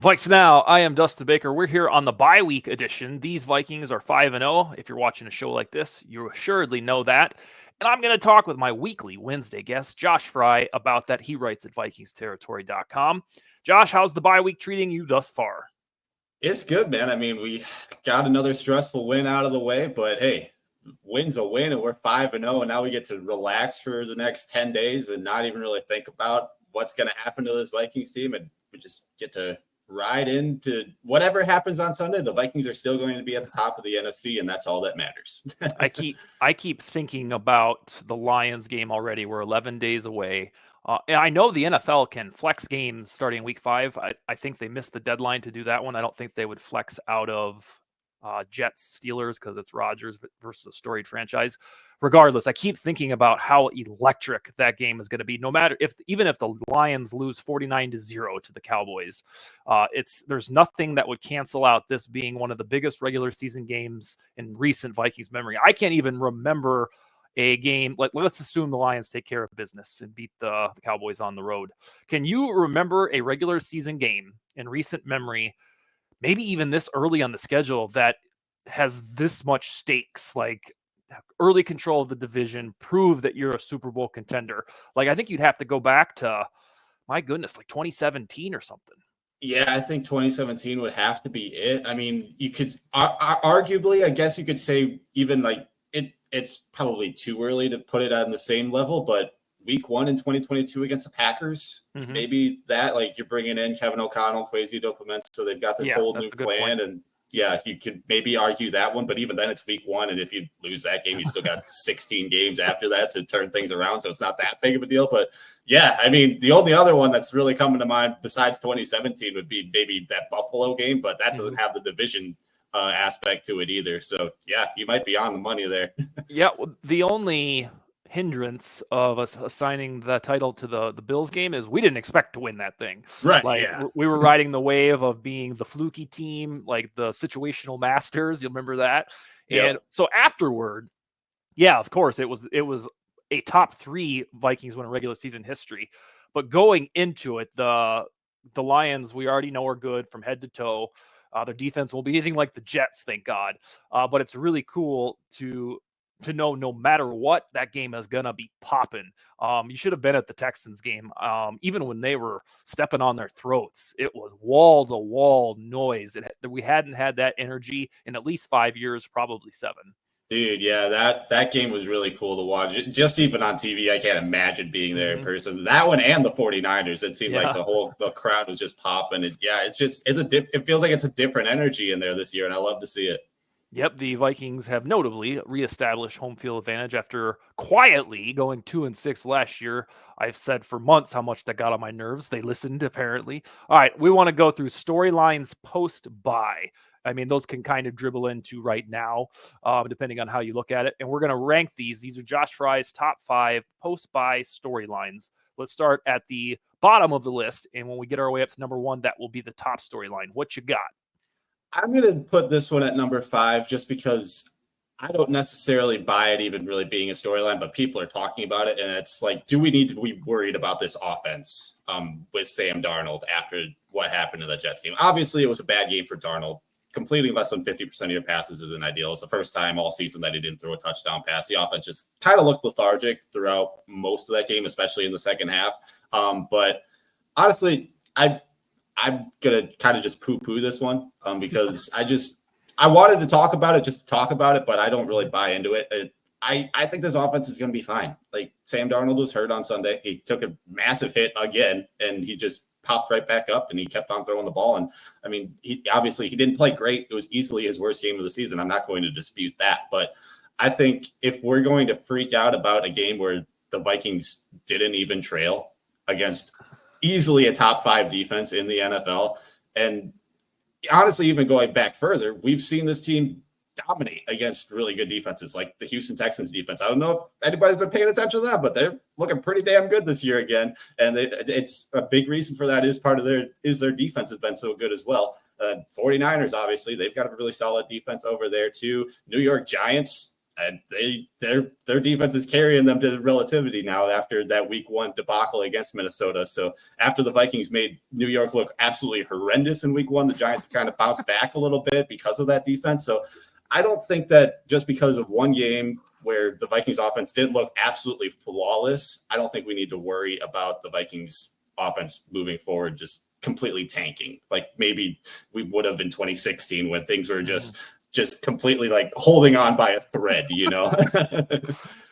VikesNow, I am Dustin Baker. We're here on the bye week edition. These Vikings are 5-0. If you're watching a show like this, you assuredly know that. And I'm going to talk with my weekly Wednesday guest, Josh Frey, about that. He writes at VikingsTerritory.com. Josh, how's the bye week treating you thus far? It's good, man. I mean, we got another stressful win out of the way, but hey, win's a win, and we're 5-0, and now we get to relax for the next 10 days and not even really think about what's going to happen to this Vikings team, and we just get to ride into whatever happens on Sunday. The Vikings are still going to be at the top of the NFC, and that's all that matters. I keep thinking about the Lions game already. We're 11 days away. And I know the NFL can flex games starting week 5. I think they missed the deadline to do that one. I don't think they would flex out of Jets Steelers because it's Rodgers versus a storied franchise. Regardless, I keep thinking about how electric that game is going to be. No matter even if the Lions lose 49-0 to the Cowboys, there's nothing that would cancel out this being one of the biggest regular season games in recent Vikings memory. I can't even remember a game. Let's assume the Lions take care of business and beat the Cowboys on the road. Can you remember a regular season game in recent memory, maybe even this early on the schedule, that has this much stakes, like early control of the division, prove that you're a Super Bowl contender? Like, I think you'd have to go back to, my goodness, like 2017 or something. Yeah, I think 2017 would have to be it. I mean, you could arguably, I guess you could say even like it's probably too early to put it on the same level, but week 1 in 2022 against the Packers, maybe that, like, you're bringing in Kevin O'Connell, Kwesi Adofo-Mensah, so they've got this whole new plan, and yeah, you could maybe argue that one, but even then it's week 1, and if you lose that game, you still got 16 games after that to turn things around, so it's not that big of a deal. But yeah, I mean, the only other one that's really coming to mind besides 2017 would be maybe that Buffalo game, but that doesn't have the division aspect to it either. So yeah, you might be on the money there. Yeah, well, the only hindrance of us assigning the title to the Bills game is we didn't expect to win that thing. Right. Like, yeah. we were riding the wave of being the fluky team, like the situational masters. You'll remember that. Yep. And so afterward, yeah, of course, it was a top 3 Vikings win in regular season history. But going into it, the Lions, we already know, are good from head to toe. Their defense won't be anything like the Jets, thank God. But it's really cool to know no matter what, that game is going to be popping. You should have been at the Texans game. Even when they were stepping on their throats, it was wall-to-wall noise. We hadn't had that energy in at least 5 years, probably 7. Dude, yeah, that game was really cool to watch. Just even on TV, I can't imagine being there in person. That one and the 49ers, it seemed like the crowd was just popping. And yeah, it feels like it's a different energy in there this year, and I love to see it. Yep, the Vikings have notably reestablished home field advantage after quietly going 2-6 last year. I've said for months how much that got on my nerves. They listened, apparently. All right, we want to go through storylines post-bye. I mean, those can kind of dribble into right now, depending on how you look at it. And we're going to rank these. These are Josh Frey's top 5 post-bye storylines. Let's start at the bottom of the list. And when we get our way up to number 1, that will be the top storyline. What you got? I'm going to put this one at number 5 just because I don't necessarily buy it even really being a storyline, but people are talking about it. And it's like, do we need to be worried about this offense with Sam Darnold after what happened in the Jets game? Obviously, it was a bad game for Darnold. Completing less than 50% of your passes isn't ideal. It's the first time all season that he didn't throw a touchdown pass. The offense just kind of looked lethargic throughout most of that game, especially in the second half. But honestly, I'm going to kind of just poo-poo this one because I wanted to talk about it just to talk about it, but I don't really buy into it. I think this offense is going to be fine. Like, Sam Darnold was hurt on Sunday. He took a massive hit again, and he just popped right back up, and he kept on throwing the ball. And, I mean, he didn't play great. It was easily his worst game of the season. I'm not going to dispute that. But I think if we're going to freak out about a game where the Vikings didn't even trail against easily a top 5 defense in the NFL. And honestly, even going back further, we've seen this team dominate against really good defenses like the Houston Texans defense. I don't know if anybody's been paying attention to that, but they're looking pretty damn good this year again. And it's a big reason for that is their defense has been so good as well. 49ers, obviously, they've got a really solid defense over there too. New York Giants, And their defense is carrying them to relativity now after that week 1 debacle against Minnesota. So after the Vikings made New York look absolutely horrendous in week 1, the Giants have kind of bounced back a little bit because of that defense. So I don't think that just because of one game where the Vikings offense didn't look absolutely flawless, I don't think we need to worry about the Vikings offense moving forward just completely tanking like maybe we would have in 2016 when things were just completely like holding on by a thread, you know?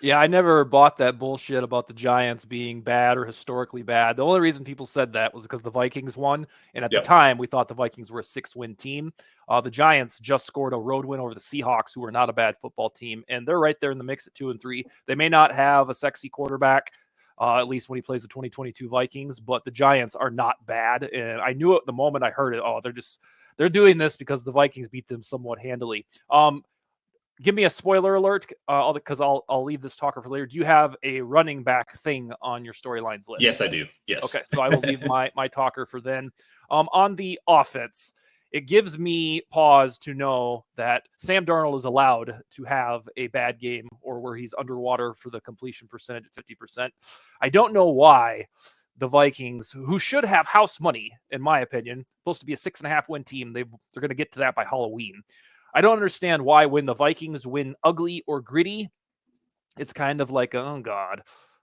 Yeah, I never bought that bullshit about the Giants being bad or historically bad. The only reason people said that was because the Vikings won. And at the time, we thought the Vikings were a 6-win team. The Giants just scored a road win over the Seahawks, who are not a bad football team. And they're right there in the mix at 2-3. They may not have a sexy quarterback, at least when he plays the 2022 Vikings, but the Giants are not bad. And I knew it the moment I heard it. Oh, they're doing this because the Vikings beat them somewhat handily. Give me a spoiler alert, because I'll leave this talker for later. Do you have a running back thing on your storylines list? Yes, I do. Yes. Okay, so I will leave my talker for then. On the offense, it gives me pause to know that Sam Darnold is allowed to have a bad game or where he's underwater for the completion percentage at 50%. I don't know why the Vikings, who should have house money, in my opinion, supposed to be a 6.5-win team, they're going to get to that by Halloween. I don't understand why when the Vikings win ugly or gritty, it's kind of like, oh God.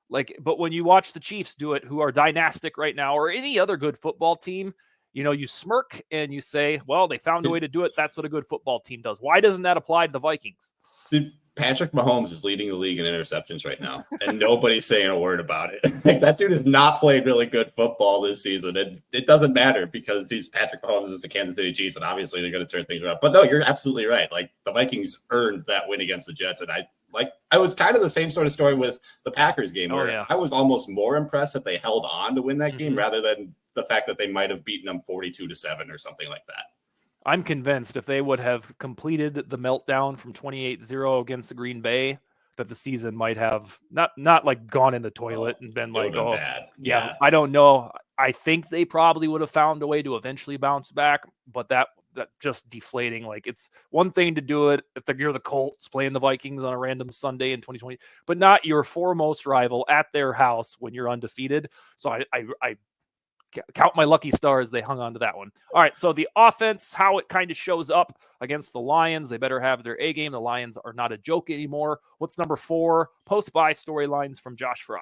But when you watch the Chiefs do it, who are dynastic right now, or any other good football team, you smirk and you say, well, they found a way to do it. That's what a good football team does. Why doesn't that apply to the Vikings? Dude, Patrick Mahomes is leading the league in interceptions right now, and nobody's saying a word about it. Like, that dude has not played really good football this season. And it doesn't matter because he's Patrick Mahomes is the Kansas City Chiefs, and obviously they're going to turn things around. But no, you're absolutely right. Like, the Vikings earned that win against the Jets, and I was kind of the same sort of story with the Packers game where I was almost more impressed that they held on to win that game rather than the fact that they might have beaten them 42-7 or something like that. I'm convinced if they would have completed the meltdown from 28-0 against the Green Bay, that the season might have not like gone in the toilet and been like, been bad. Yeah, I don't know. I think they probably would have found a way to eventually bounce back, but that just deflating. Like, it's one thing to do it if you're the Colts playing the Vikings on a random Sunday in 2020, but not your foremost rival at their house when you're undefeated. So I count my lucky stars they hung on to that one. All right, so the offense, how it kind of shows up against the Lions, they better have their A game. The Lions are not a joke anymore. What's number 4? Post-bye storylines from Josh Frey.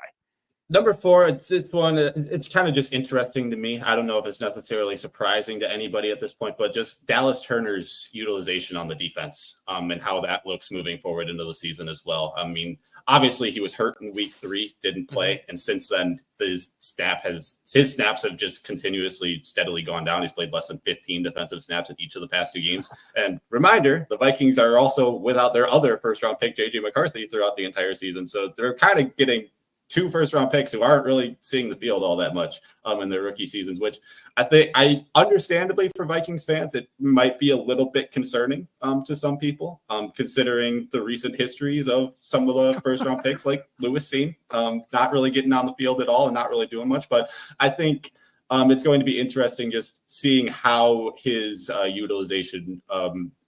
Number 4, it's this one. It's kind of just interesting to me. I don't know if it's necessarily surprising to anybody at this point, but just Dallas Turner's utilization on the defense and how that looks moving forward into the season as well. I mean, obviously he was hurt in week 3, didn't play. And since then, his snaps have just continuously, steadily gone down. He's played less than 15 defensive snaps in each of the past 2 games. And reminder, the Vikings are also without their other first-round pick, J.J. McCarthy, throughout the entire season. So they're kind of getting 2 first-round picks who aren't really seeing the field all that much in their rookie seasons, which I understandably for Vikings fans, it might be a little bit concerning to some people, considering the recent histories of some of the first-round picks like Lewis Seen, not really getting on the field at all and not really doing much. But I think it's going to be interesting just seeing how his utilization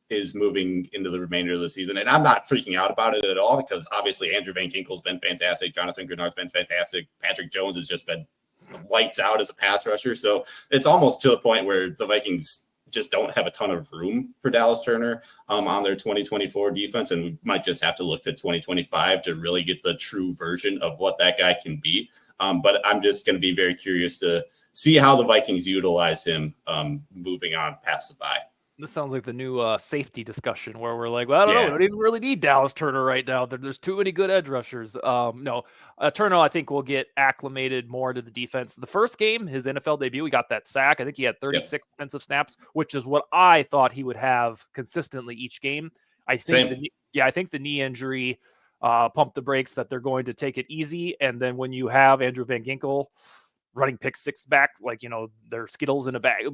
is moving into the remainder of the season. And I'm not freaking out about it at all because obviously Andrew Van Ginkel's been fantastic. Jonathan Grenard's been fantastic. Patrick Jones has just been lights out as a pass rusher. So it's almost to the point where the Vikings just don't have a ton of room for Dallas Turner on their 2024 defense. And we might just have to look to 2025 to really get the true version of what that guy can be. But I'm just going to be very curious to see how the Vikings utilize him moving on past the bye. This sounds like the new safety discussion where we're like, well, I don't know. We don't even really need Dallas Turner right now. There's too many good edge rushers. No, Turner, I think, will get acclimated more to the defense. The first game, his NFL debut, he got that sack. I think he had 36 defensive snaps, which is what I thought he would have consistently each game. I think the knee injury pumped the brakes that they're going to take it easy. And then when you have Andrew Van Ginkel running pick 6 back, they're Skittles in a bag.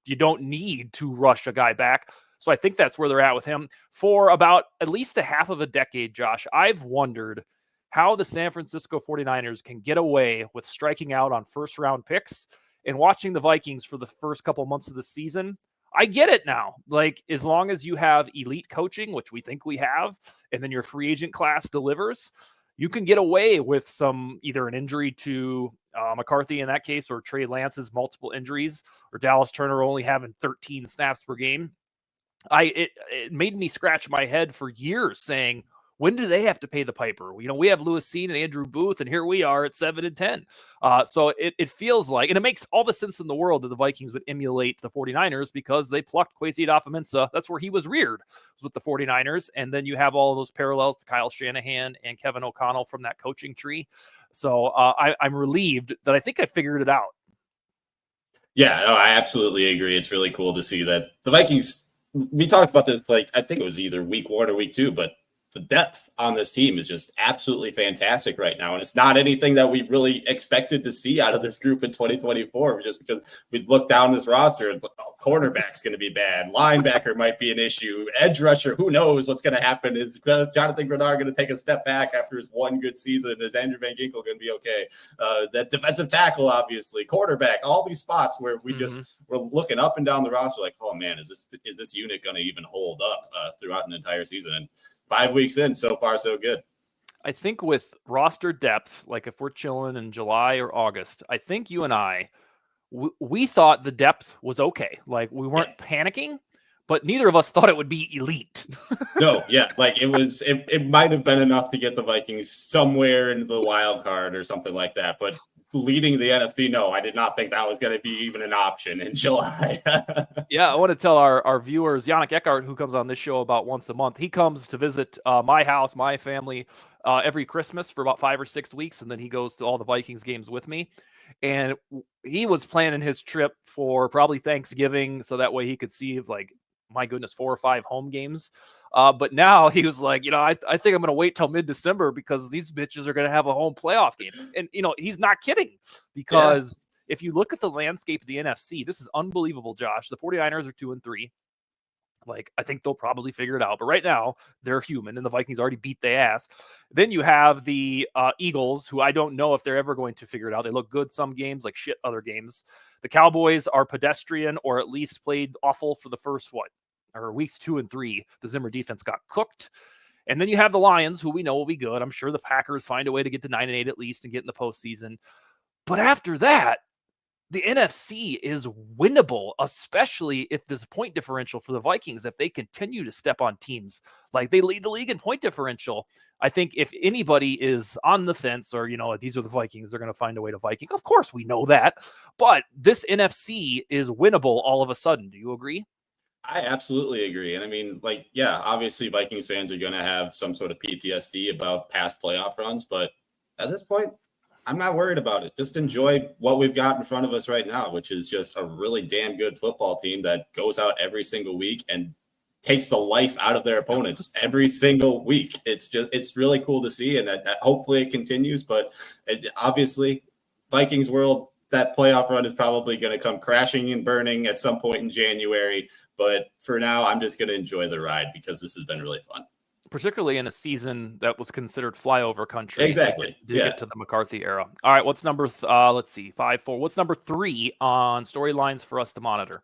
You don't need to rush a guy back. So I think that's where they're at with him. For about at least a half of a decade, Josh, I've wondered how the San Francisco 49ers can get away with striking out on first-round picks. And watching the Vikings for the first couple months of the season, I get it now. Like, as long as you have elite coaching, which we think we have, and then your free agent class delivers, you can get away with some either an injury to McCarthy in that case, or Trey Lance's multiple injuries, or Dallas Turner only having 13 snaps per game. It made me scratch my head for years saying, when do they have to pay the piper? We have Lewis Cine and Andrew Booth, and here we are at 7-10. So it feels like, and it makes all the sense in the world that the Vikings would emulate the 49ers because they plucked Kwesi Adofo-Mensah. That's where he was reared, was with the 49ers. And then you have all of those parallels to Kyle Shanahan and Kevin O'Connell from that coaching tree. So I'm relieved that I think I figured it out. Yeah, no, I absolutely agree. It's really cool to see that the Vikings, we talked about this, like, I think it was either week 1 or week 2, but the depth on this team is just absolutely fantastic right now. And it's not anything that we really expected to see out of this group in 2024, just because we look down this roster and cornerback's going to be bad. Linebacker might be an issue. Edge rusher, who knows what's going to happen? Is Jonathan Grenard going to take a step back after his one good season? Is Andrew Van Ginkel going to be okay? That defensive tackle, obviously, quarterback, all these spots where we we're looking up and down the roster like, oh man, is this unit going to even hold up throughout an entire season? And 5 weeks in, so far, so good. I think with roster depth, like if we're chilling in July or August, I think you and I, we thought the depth was okay. Like, we weren't panicking, but neither of us thought it would be elite. No, yeah. Like, it might have been enough to get the Vikings somewhere into the wild card or something like that. But leading the NFC, no, I did not think that was going to be even an option in July. Yeah, I want to tell our viewers, Yannick Eckhart, who comes on this show about once a month, he comes to visit my house, my family, every Christmas for about 5 or 6 weeks, and then he goes to all the Vikings games with me. And he was planning his trip for probably Thanksgiving, so that way he could see, like, my goodness, 4 or 5 home games. But now he was like, I think I'm going to wait till mid-December because these bitches are going to have a home playoff game. And, he's not kidding, because if you look at the landscape of the NFC, this is unbelievable, Josh. The 49ers are 2-3. Like, I think they'll probably figure it out. But right now, they're human, and the Vikings already beat their ass. Then you have the Eagles, who I don't know if they're ever going to figure it out. They look good some games, like shit other games. The Cowboys are pedestrian, or at least played awful for the first, weeks 2 and 3. The Zimmer defense got cooked. And then you have the Lions, who we know will be good. I'm sure the Packers find a way to get to 9-8 at least and get in the postseason. But after that, the NFC is winnable, especially if there's a point differential for the Vikings. If they continue to step on teams like they lead the league in point differential, I think if anybody is on the fence, or, these are the Vikings, they're going to find a way to Viking. Of course, we know that. But this NFC is winnable all of a sudden. Do you agree? I absolutely agree. And I mean, like, yeah, obviously Vikings fans are going to have some sort of PTSD about past playoff runs. But at this point, I'm not worried about it. Just enjoy what we've got in front of us right now, which is just a really damn good football team that goes out every single week and takes the life out of their opponents every single week. It's really cool to see. And hopefully it continues. But obviously, Vikings world, that playoff run is probably going to come crashing and burning at some point in January. But for now, I'm just going to enjoy the ride because this has been really fun. Particularly in a season that was considered flyover country. Exactly. To get to the McCarthy era. All right, what's number, let's see, 5-4. What's number 3 on storylines for us to monitor?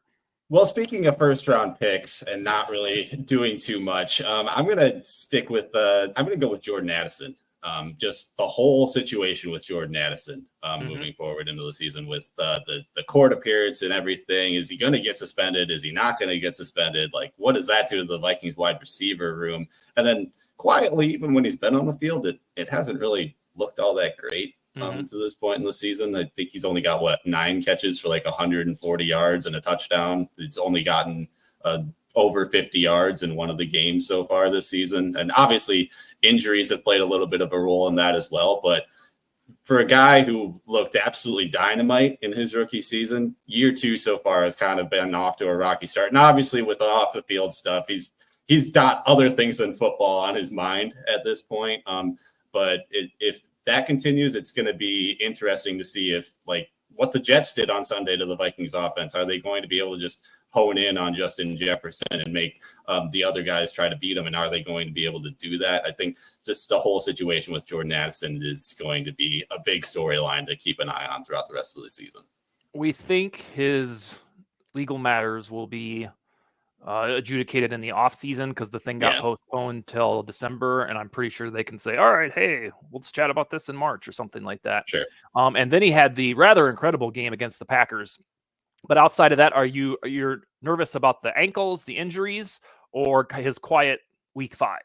Well, speaking of first-round picks and not really doing too much, I'm going to stick with I'm going to go with Jordan Addison. Just the whole situation with Jordan Addison moving forward into the season with the court appearance and everything. Is he going to get suspended? Is he not going to get suspended? Like, what does that do to the Vikings wide receiver room? And then quietly, even when he's been on the field, it hasn't really looked all that great to this point in the season. I think he's only got, 9 catches for like 140 yards and a touchdown. It's only gotten over 50 yards in one of the games so far this season. And obviously injuries have played a little bit of a role in that as well. But for a guy who looked absolutely dynamite in his rookie season, year 2 so far has kind of been off to a rocky start. And obviously with the off the field stuff, he's got other things than football on his mind at this point. But if that continues, it's going to be interesting to see if, like, what the Jets did on Sunday to the Vikings offense. Are they going to be able to just hone in on Justin Jefferson and make the other guys try to beat him? And are they going to be able to do that? I think just the whole situation with Jordan Addison is going to be a big storyline to keep an eye on throughout the rest of the season. We think his legal matters will be adjudicated in the off season because the thing got postponed till December, and I'm pretty sure they can say, all right, hey, let's chat about this in March or something like that. Sure. And then he had the rather incredible game against the Packers. But outside of that, you're nervous about the ankles, the injuries, or his quiet week 5?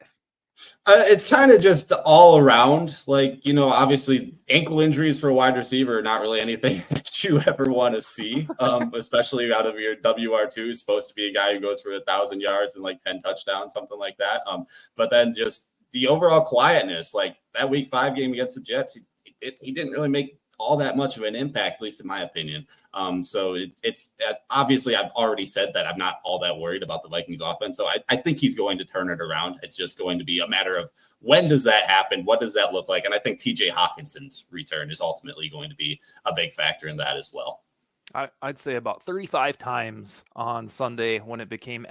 It's kind of just all around. Like, obviously ankle injuries for a wide receiver are not really anything that you ever want to see, especially out of your WR2, who's supposed to be a guy who goes for 1,000 yards and like 10 touchdowns, something like that. But then just the overall quietness, like that week 5 game against the Jets, he didn't really make all that much of an impact, at least in my opinion. So it's obviously I've already said that I'm not all that worried about the Vikings offense. So I think he's going to turn it around. It's just going to be a matter of when does that happen? What does that look like? And I think TJ Hawkinson's return is ultimately going to be a big factor in that as well. I'd say about 35 times on Sunday when it became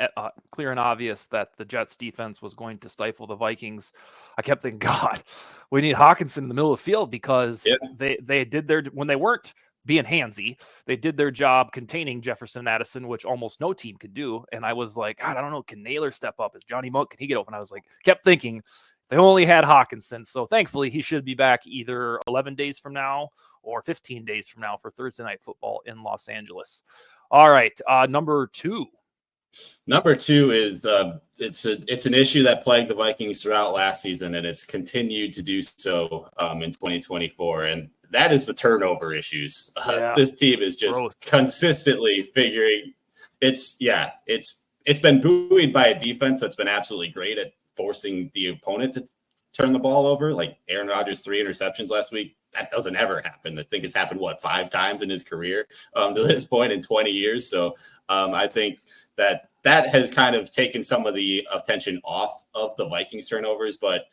clear and obvious that the Jets defense was going to stifle the Vikings, I kept thinking, God, we need Hawkinson in the middle of the field because they did their, when they weren't being handsy, they did their job containing Jefferson Addison, which almost no team could do. And I was like, God, I don't know, can Naylor step up? Is Johnny Monk, can he get open? I was like, kept thinking, they only had Hawkinson. So thankfully he should be back either 11 days from now or 15 days from now for Thursday Night Football in Los Angeles. All right. Number 2. Number 2 is it's an issue that plagued the Vikings throughout last season, and it's continued to do so in 2024. And that is the turnover issues. This team is just consistently figuring it's been buoyed by a defense that's been absolutely great at forcing the opponent to turn the ball over. Like Aaron Rodgers, 3 interceptions last week. That doesn't ever happen. I think it's happened, 5 times in his career to this point in 20 years. So I think that has kind of taken some of the attention off of the Vikings turnovers. But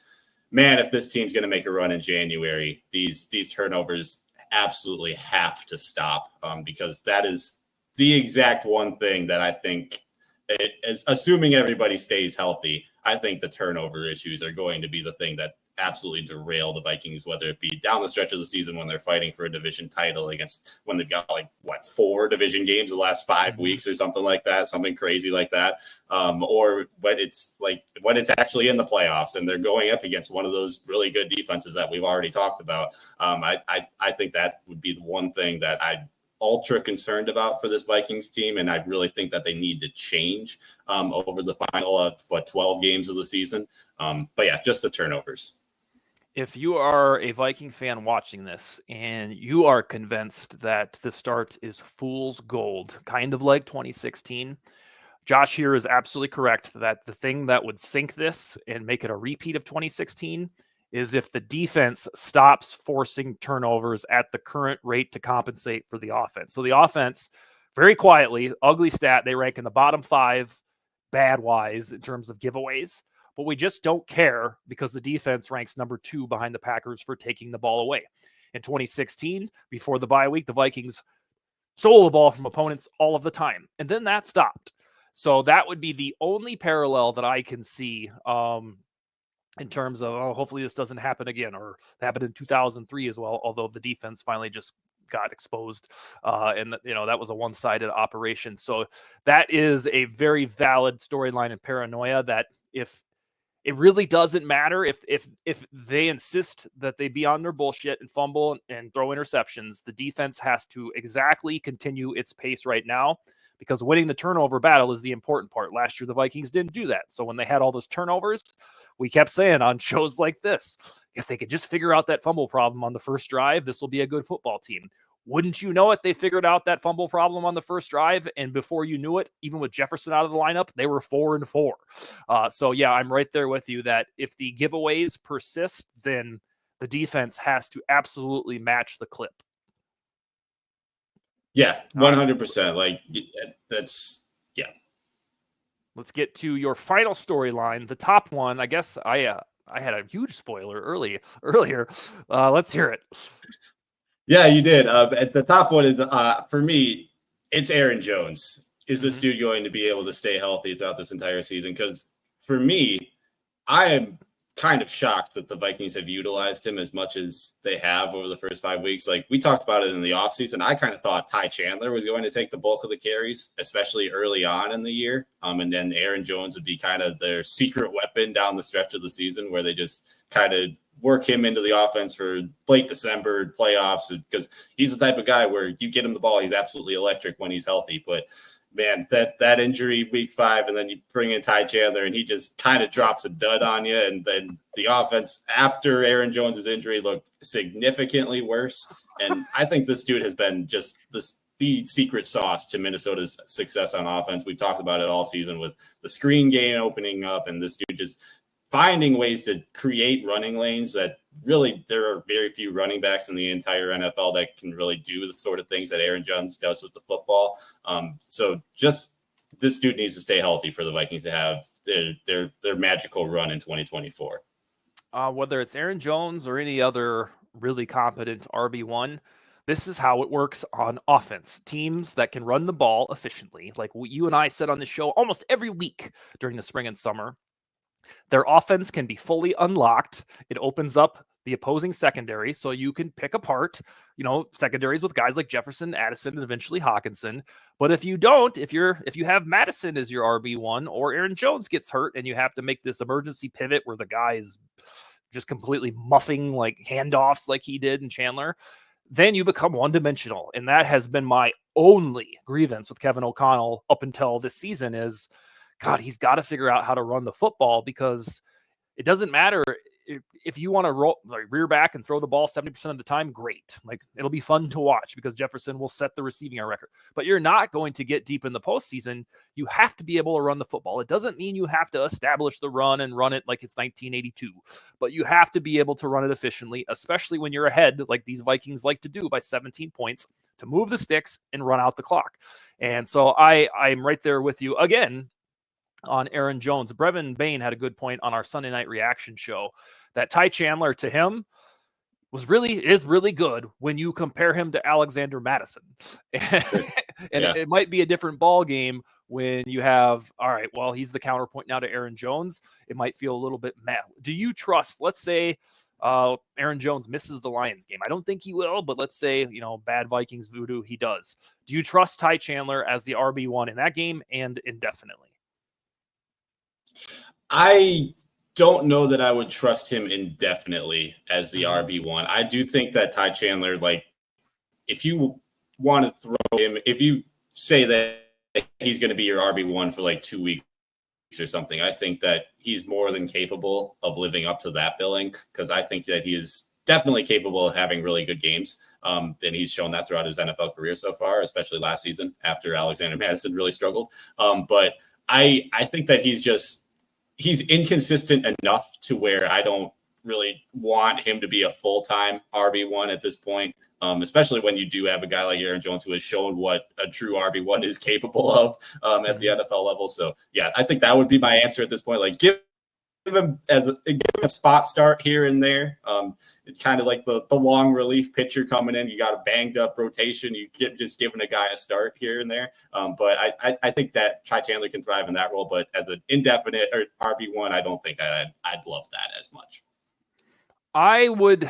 man, if this team's going to make a run in January, these turnovers absolutely have to stop because that is the exact one thing that I think, assuming everybody stays healthy, I think the turnover issues are going to be the thing that absolutely derail the Vikings, whether it be down the stretch of the season when they're fighting for a division title when they've got 4 division games the last 5 weeks or something like that, something crazy like that. Or when it's actually in the playoffs and they're going up against one of those really good defenses that we've already talked about. I think that would be the one thing that I'd ultra concerned about for this Vikings team, and I really think that they need to change over the final 12 games of the season. But yeah, just the turnovers. If you are a Viking fan watching this and you are convinced that the start is fool's gold, kind of like 2016, Josh here is absolutely correct that the thing that would sink this and make it a repeat of 2016 is if the defense stops forcing turnovers at the current rate to compensate for the offense. So the offense, very quietly, ugly stat, they rank in the bottom 5 bad-wise in terms of giveaways. But we just don't care because the defense ranks number 2 behind the Packers for taking the ball away. In 2016, before the bye week, the Vikings stole the ball from opponents all of the time. And then that stopped. So that would be the only parallel that I can see in terms of, hopefully this doesn't happen again, or happened in 2003 as well, although the defense finally just got exposed. And that was a one-sided operation. So that is a very valid storyline and paranoia that if it really doesn't matter if they insist that they be on their bullshit and fumble and throw interceptions, the defense has to exactly continue its pace right now, because winning the turnover battle is the important part. Last year, the Vikings didn't do that. So when they had all those turnovers, we kept saying on shows like this, if they could just figure out that fumble problem on the first drive, this will be a good football team. Wouldn't you know it? They figured out that fumble problem on the first drive, and before you knew it, even with Jefferson out of the lineup, they were 4-4. So yeah, I'm right there with you that if the giveaways persist, then the defense has to absolutely match the clip. Yeah, 100%. Like that's yeah. Let's get to your final storyline, the top one. I guess I had a huge spoiler earlier. Let's hear it. Yeah, you did. At the top one is for me, it's Aaron Jones. Is this dude going to be able to stay healthy throughout this entire season? Because for me, I am kind of shocked that the Vikings have utilized him as much as they have over the first 5 weeks. Like we talked about it in the offseason. I kind of thought Ty Chandler was going to take the bulk of the carries, especially early on in the year. And then Aaron Jones would be kind of their secret weapon down the stretch of the season where they just kind of work him into the offense for late December playoffs, because he's the type of guy where you get him the ball, he's absolutely electric when he's healthy. But man, that injury week 5, and then you bring in Ty Chandler, and he just kind of drops a dud on you. And then the offense after Aaron Jones's injury looked significantly worse. And I think this dude has been just the secret sauce to Minnesota's success on offense. We've talked about it all season with the screen game opening up, and this dude just finding ways to create running lanes that really there are very few running backs in the entire NFL that can really do the sort of things that Aaron Jones does with the football. So just this dude needs to stay healthy for the Vikings to have their magical run in 2024. Whether it's Aaron Jones or any other really competent RB1, this is how it works on offense. Teams that can run the ball efficiently, like you and I said on the show almost every week during the spring and summer, their offense can be fully unlocked. It opens up the opposing secondary, so you can pick apart, secondaries with guys like Jefferson, Addison, and eventually Hawkinson. But if you don't, if you have Madison as your RB1 or Aaron Jones gets hurt and you have to make this emergency pivot where the guy is just completely muffing like handoffs like he did in Chandler, then you become one-dimensional. And that has been my only grievance with Kevin O'Connell up until this season is, God, he's got to figure out how to run the football, because it doesn't matter if you want to roll rear back and throw the ball 70% of the time, great. Like it'll be fun to watch because Jefferson will set the receiving yard record, but you're not going to get deep in the postseason. You have to be able to run the football. It doesn't mean you have to establish the run and run it like it's 1982, but you have to be able to run it efficiently, especially when you're ahead, like these Vikings like to do by 17 points, to move the sticks and run out the clock. And so I'm right there with you again on Aaron Jones. Brevin Bain had a good point on our Sunday night reaction show that Ty Chandler to him is really good when you compare him to Alexander Madison. And it might be a different ball game when you have, all right, well, he's the counterpoint now to Aaron Jones. It might feel a little bit mad. Do you trust, let's say, Aaron Jones misses the Lions game? I don't think he will, but let's say, bad Vikings voodoo, he does. Do you trust Ty Chandler as the RB1 in that game and indefinitely? I don't know that I would trust him indefinitely as the RB1. I do think that Ty Chandler, like, if you want to throw him, if you say that he's going to be your RB1 for like 2 weeks or something, I think that he's more than capable of living up to that billing, because I think that he is definitely capable of having really good games. And he's shown that throughout his NFL career so far, especially last season after Alexander Madison really struggled. But I think that he's inconsistent enough to where I don't really want him to be a full-time RB1 at this point, especially when you do have a guy like Aaron Jones who has shown what a true RB1 is capable of at the NFL level. So, yeah, I think that would be my answer at this point. Like, give him a spot start here and there. It's kind of like the long relief pitcher coming in. You got a banged up rotation. You get just giving a guy a start here and there. But I think that Ty Chandler can thrive in that role. But as an indefinite or RB1, I don't think I'd love that as much. I want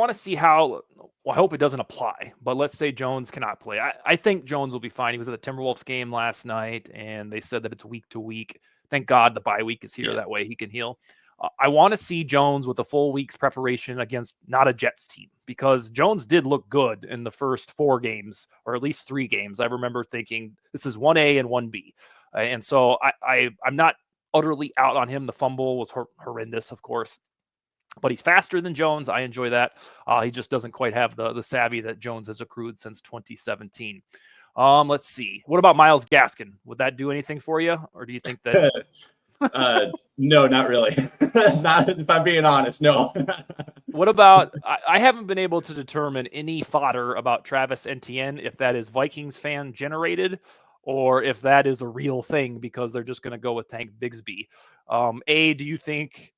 to see how. Well, I hope it doesn't apply, but let's say Jones cannot play. I think Jones will be fine. He was at the Timberwolves game last night, and they said that it's week to week. Thank God the bye week is here. That way he can heal. I want to see Jones with a full week's preparation against not a Jets team, because Jones did look good in the first 4 games, or at least 3 games. I remember thinking this is 1A and 1B. And so I'm not utterly out on him. The fumble was horrendous, of course, but he's faster than Jones. I enjoy that. He just doesn't quite have the savvy that Jones has accrued since 2017. Let's see. What about Myles Gaskin? Would that do anything for you? Or do you think that? No, not really. Not if I'm being honest. No. What about, I haven't been able to determine any fodder about Travis Etienne, if that is Vikings fan generated or if that is a real thing because they're just going to go with Tank Bigsby. Do you think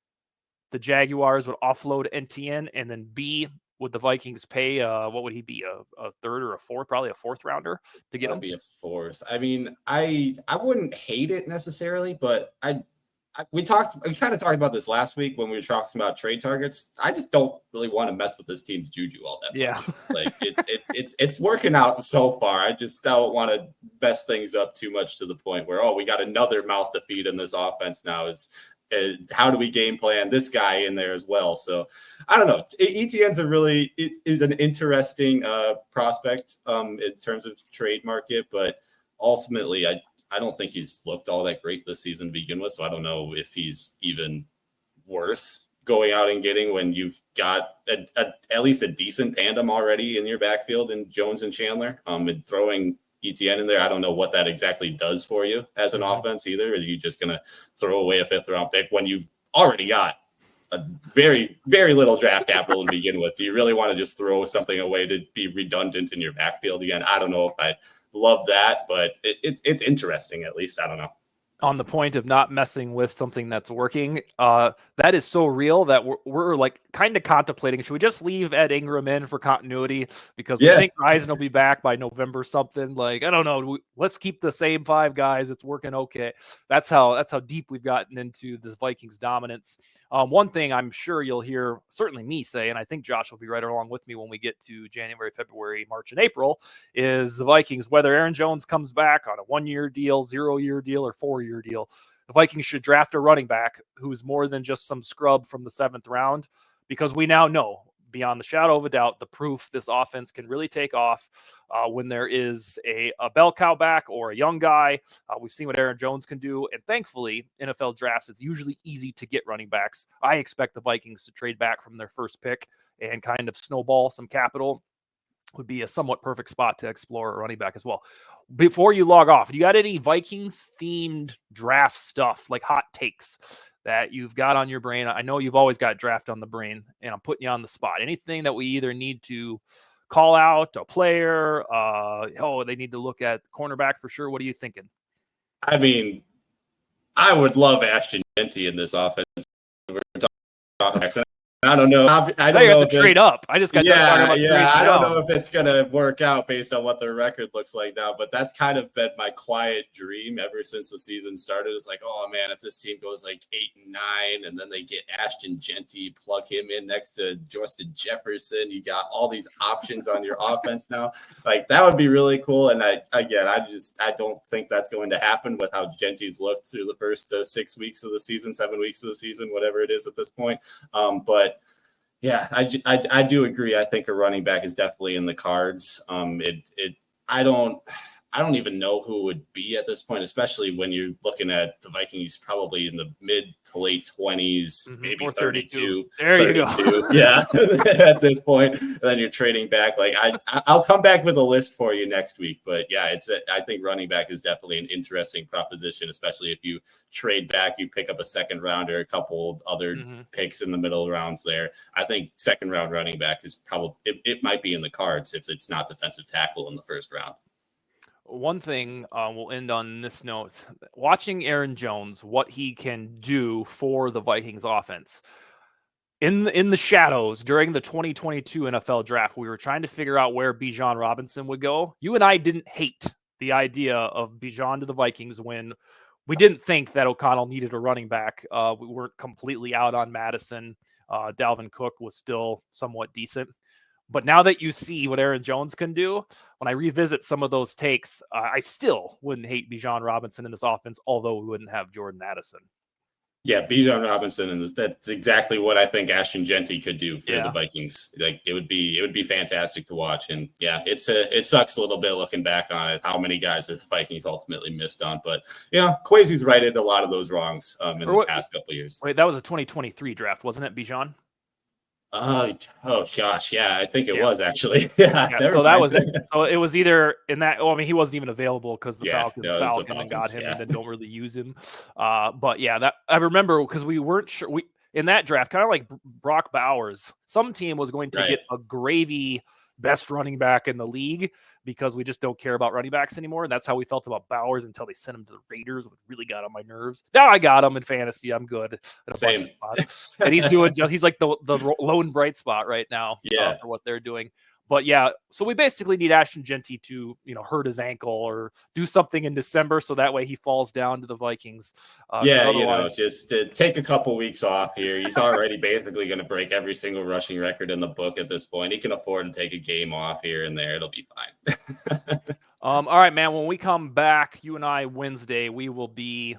the Jaguars would offload Etienne, and then B, would the Vikings pay, what would he be, a third or a fourth, probably a 4th rounder to get him? That'd be a 4th. I mean, I wouldn't hate it necessarily, but I we kind of talked about this last week when we were talking about trade targets. I just don't really want to mess with this team's juju all that much. Like it's working out so far. I just don't want to mess things up too much to the point where, we got another mouth to feed in this offense now. How do we game plan this guy in there as well? So I don't know. ETN's is an interesting prospect in terms of trade market, but ultimately I don't think he's looked all that great this season to begin with. So I don't know if he's even worth going out and getting when you've got at least a decent tandem already in your backfield in Jones and Chandler. And throwing ETN in there, I don't know what that exactly does for you as an offense either. Are you just going to throw away a 5th round pick when you've already got a very, very little draft capital to begin with? Do you really want to just throw something away to be redundant in your backfield again? I don't know if I love that, but it's interesting at least. I don't know. On the point of not messing with something that's working, that is so real that we're like kind of contemplating, should we just leave Ed Ingram in for continuity because we think Eisen will be back by November something? Like, I don't know. Let's keep the same 5 guys. It's working okay. That's how deep we've gotten into this Vikings dominance. One thing I'm sure you'll hear, certainly me say, and I think Josh will be right along with me when we get to January, February, March, and April, is the Vikings, whether Aaron Jones comes back on a 1-year deal, 0-year deal, or 4-year deal, the Vikings should draft a running back who's more than just some scrub from the 7th round, because we now know beyond the shadow of a doubt the proof this offense can really take off when there is a bell cow back or a young guy. We've seen what Aaron Jones can do, and thankfully NFL drafts, it's usually easy to get running backs. I expect the Vikings to trade back from their first pick and kind of snowball some capital. Would be a somewhat perfect spot to explore a running back as well. Before you log off, do you got any Vikings themed draft stuff, like hot takes that you've got on your brain? I know you've always got draft on the brain, and I'm putting you on the spot. Anything that we either need to call out a player, they need to look at cornerback for sure. What are you thinking? I mean, I would love Ashton Jeanty in this offense. We're talking I don't know. I don't know if trade up. I just got talking about I don't know if it's gonna work out based on what their record looks like now, but that's kind of been my quiet dream ever since the season started. It's like, oh man, if this team goes like 8-9 and then they get Ashton Jeanty, plug him in next to Justin Jefferson, you got all these options on your offense now. Like that would be really cool. And I don't think that's going to happen with how Jeanty's looked through the first 6 weeks of the season, 7 weeks of the season, whatever it is at this point. But yeah, I do agree. I think a running back is definitely in the cards. I don't even know who it would be at this point, especially when you're looking at the Vikings probably in the mid to late 20s, maybe 32. There 32. You go. Yeah, at this point. And then you're trading back. Like I'll come back with a list for you next week. But yeah, I think running back is definitely an interesting proposition, especially if you trade back, you pick up a 2nd round or a couple other picks in the middle rounds there. I think 2nd round running back is probably it might be in the cards if it's not defensive tackle in the 1st round. One thing we'll end on this note, watching Aaron Jones, what he can do for the Vikings offense. In the shadows during the 2022 NFL draft, we were trying to figure out where Bijan Robinson would go. You and I didn't hate the idea of Bijan to the Vikings when we didn't think that O'Connell needed a running back. We weren't completely out on Madison. Dalvin Cook was still somewhat decent. But now that you see what Aaron Jones can do, when I revisit some of those takes, I still wouldn't hate Bijan Robinson in this offense, although we wouldn't have Jordan Addison. Yeah, Bijan Robinson, and that's exactly what I think Ashton Jeanty could do for the Vikings. Like it would be fantastic to watch, and yeah, it sucks a little bit looking back on it how many guys that the Vikings ultimately missed on. But Kwesi's righted a lot of those wrongs in the past couple of years. Wait, that was a 2023 draft, wasn't it, Bijan? Oh gosh, yeah, I think it was actually. Yeah. So that was so it was either in that. Well, I mean, he wasn't even available because the Falcons and got him and then don't really use him. But yeah, that I remember because we weren't sure in that draft, kind of like Brock Bowers. Some team was going to get a gravy best running back in the league because we just don't care about running backs anymore. And that's how we felt about Bowers until they sent him to the Raiders, which really got on my nerves. Now I got him in fantasy. I'm good. Same. And he's like the lone bright spot right now for what they're doing. But yeah, so we basically need Ashton Genty to, hurt his ankle or do something in December so that way he falls down to the Vikings. Yeah, Otherwise, just to take a couple weeks off here. He's already basically going to break every single rushing record in the book at this point. He can afford to take a game off here and there. It'll be fine. all right, man. When we come back, you and I, Wednesday, we will be,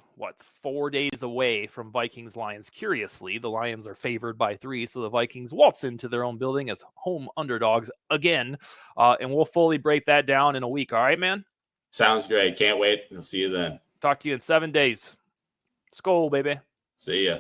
4 days away from Vikings Lions. Curiously, the Lions are favored by 3, so the Vikings waltz into their own building as home underdogs again. And we'll fully break that down in a week. All right, man? Sounds great. Can't wait. I'll see you then. Talk to you in 7 days. Skol, baby. See ya.